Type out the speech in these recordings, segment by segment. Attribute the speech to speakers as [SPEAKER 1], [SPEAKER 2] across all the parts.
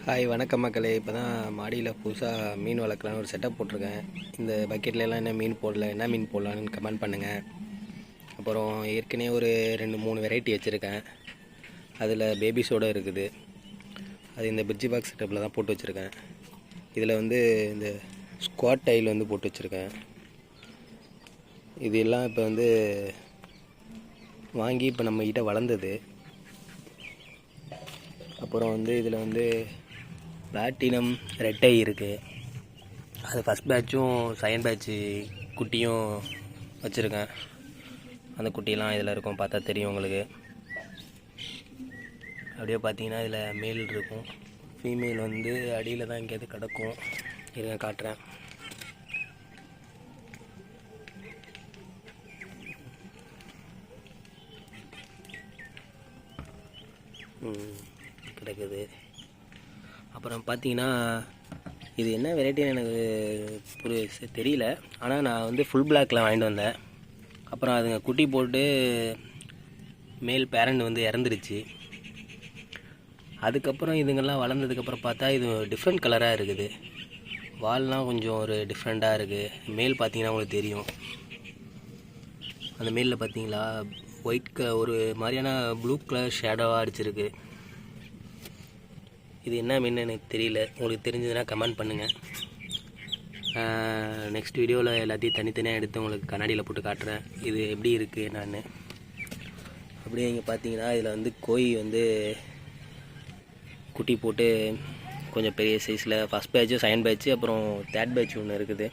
[SPEAKER 1] Hi வணக்கம் மக்களே. இப்போ தான் மாடியில் புதுசாக மீன் வளர்க்கலான்னு ஒரு செட்டப் போட்டிருக்கேன். இந்த பக்கெட்லலாம் என்ன மீன் போடல, என்ன மீன் போடலான்னு கமெண்ட் பண்ணுங்கள். அப்புறம் ஏற்கனவே ஒரு 2-3 வெரைட்டி வச்சுருக்கேன். அதில் பேபிஸோடு இருக்குது. அது இந்த பிரிட்ஜி பாக்ஸ் செட்டப்பில் தான் போட்டு வச்சுருக்கேன். இதில் வந்து இந்த ஸ்குவாட் டைல் வந்து போட்டு வச்சுருக்கேன். இது எல்லாம் இப்போ வந்து வாங்கி இப்போ நம்மக்கிட்ட வளர்ந்தது. அப்புறம் வந்து இதில் வந்து பிளாட்டினம் ரெட்டை இருக்குது. அது ஃபஸ்ட் பேட்சும் செகண்ட் பேட்சு குட்டியும் வச்சுருக்கேன். அந்த குட்டியெல்லாம் இதில் இருக்கும், பார்த்தா தெரியும் உங்களுக்கு. அப்படியே பார்த்தீங்கன்னா இதில் மேல் இருக்கும், ஃபீமேல் வந்து அடியில் தான் எங்கேயாவது கிடக்கும். இருங்க காட்டுறேன். கிடக்குது. அப்புறம் பார்த்தீங்கன்னா இது என்ன வெரைட்டின்னு எனக்கு தெரியல. ஆனால் நான் வந்து ஃபுல் பிளாக்கில் வாங்கிட்டு வந்தேன். அப்புறம் அதுங்க குட்டி போட்டு மேல் பேரண்ட் வந்து இறந்துருச்சு. அதுக்கப்புறம் இதுங்கெல்லாம் வளர்ந்ததுக்கப்புறம் பார்த்தா இது டிஃப்ரெண்ட் கலராக இருக்குது. வால்லாம் கொஞ்சம் ஒரு டிஃப்ரெண்ட்டாக இருக்குது. மேல் பார்த்தீங்கன்னா உங்களுக்கு தெரியும். அந்த மேலில் பார்த்தீங்களா ஒயிட் ஒரு மாதிரியான ப்ளூ கலர் ஷேடோவாக அடிச்சிருக்கு. இது என்ன மீன் எனக்கு தெரியல. உங்களுக்கு தெரிஞ்சதுன்னா கமெண்ட் பண்ணுங்கள். நெக்ஸ்ட் வீடியோவில் எல்லாத்தையும் தனித்தனியாக எடுத்து உங்களுக்கு கண்ணாடியில் போட்டு காட்டுறேன் இது எப்படி இருக்குது நான். அப்படியே இங்கே பார்த்தீங்கன்னா இதில் வந்து கோழி வந்து குட்டி போட்டு கொஞ்சம் பெரிய சைஸில் ஃபஸ்ட் பேட்சு செகண்ட் பேட்சு அப்புறம் தேர்ட் பேட்ச் ஒன்று இருக்குது.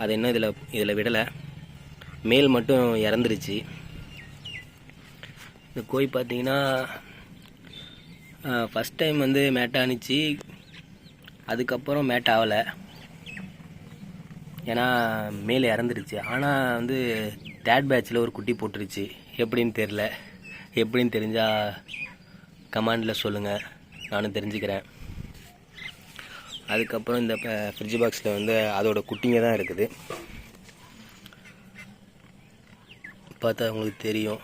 [SPEAKER 1] அது இன்னும் இதில் விடலை. மேல் மட்டும் இறந்துருச்சு. இந்த கோழி பார்த்தீங்கன்னா ஃபஸ்ட் டைம் வந்து மேட் ஆனிச்சு. அதுக்கப்புறம் மேட் ஆகலை, ஏன்னா மேலே இறந்துருச்சு. ஆனால் வந்து தேர்ட் பேட்சில் ஒரு குட்டி போட்டுருச்சு. எப்படின்னு தெரில. எப்படின்னு தெரிஞ்சால் கமெண்டில் சொல்லுங்கள், நானும் தெரிஞ்சுக்கிறேன். அதுக்கப்புறம் இந்த ஃப்ரிட்ஜ் பாக்ஸில் வந்து அதோட குட்டிங்க தான் இருக்குது. பார்த்தா உங்களுக்கு தெரியும்.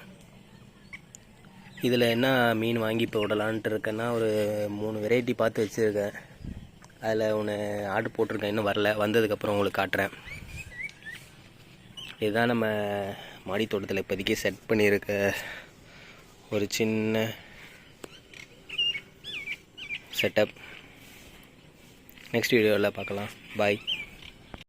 [SPEAKER 1] இதில் என்ன மீன் வாங்கி இப்போ விடலான்ட்டு இருக்கேன்னா ஒரு 3 வெரைட்டி பார்த்து வச்சுருக்கேன். அதில் ஒன்று ஆர்டர் போட்டிருக்கேன், இன்னும் வரல. வந்ததுக்கப்புறம் உங்களுக்கு காட்டுறேன். இதுதான் நம்ம மாடி தோட்டத்தில் இப்போதைக்கு செட் பண்ணியிருக்க ஒரு சின்ன செட்டப். நெக்ஸ்ட் வீடியோவில் பார்க்கலாம். பாய்.